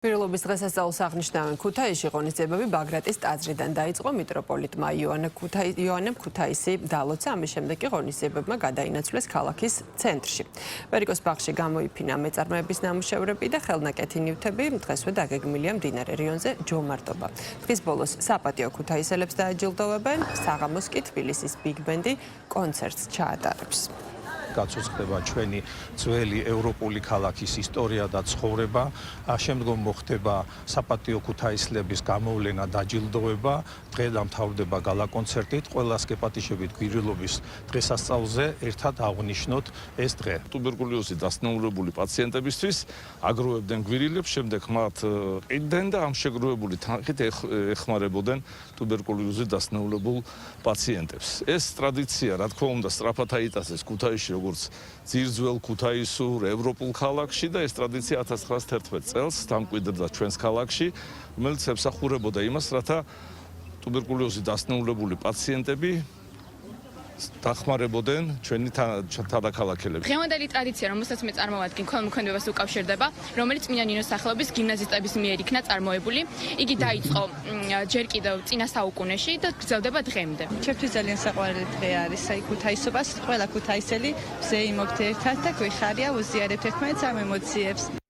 Პირილობის დღესასწაულს აღნიშნავენ ქუთაისში ღონისძიებები ბაგრატის ტაძრიდან დაიწყო მიტროპოლიტმა იოანემ ქუთაისი დალოცა, ამის შემდეგ კი ღონისძიებებმა გადაინაცვლეს ქალაქის ცენტრში. ვერიკოს ბაღში გამოიფინა მეწარმეების ნამუშევრები და ხელნაკეთი ნივთები, დღესვე დაგეგმილია მდინარე რიონზე ჯომარტობა. დღის ბოლოს საპატიო ქუთაისელებს დააჯილდოვებენ, საღამოს კი თბილისის ბიგ ბენდი კონცერტს ჩაატარებს. გაცოცხლდება ჩვენი ძველი ევროპული ქალაქის ისტორია და ცხოვრება, შემდგომ მოხდება საპატიო ქუთაისლების გამოვლენა დაჯილდოვება, დღე დამთავრდება გალა კონცერტით, ყველას გეპატიჟებით გვირილობის დღესასწაულზე ერთად აღვნიშნოთ ეს დღე. Ტუბერკულოზით დასნეულებული პაციენტებისთვის აგროვებდნენ გვირილებს, შემდეგ მათ ყიდდნენ და ამ შეგროვებული თანხით ეხმარებოდნენ ტუბერკულოზით დასნეულებულ პაციენტებს. ეს ტრადიცია, რა თქმა უნდა, სწრაფად აიტაცეს ქუთაისში როგორც ძირძველ ქუთაისურ ევროპულ ქალაქში და ეს ტრადიცია 1911 წელს დამკვიდრდა ჩვენს ქალაქში, რომელიც ემსახურებოდა იმას, რათა ტუბერკულოზით დასნეულებული პაციენტები დახმარებოდნენ ჩვენი თანახმადებლებს. დღევანდელი ტრადიცია, რომელსაც მე წარმოვადგენ, ქველმოქმედებას უკავშირდება, რომელიც წმინდა ნინოს სახელობის გიმნაზისტების მიერ იქნა წარმოებული. იგი დაიწყო ჯერ კიდევ წინა საუკუნეში და გრძელდება დღემდე. ჩემთვის ძალიან საყვარელი დღე არის, აი ქუთაისობას, ყველა ქუთაისელი მზე იმოგთ ერთად და გვიხარია, უზიარებთ ერთმანეთს ამ ემოციებს.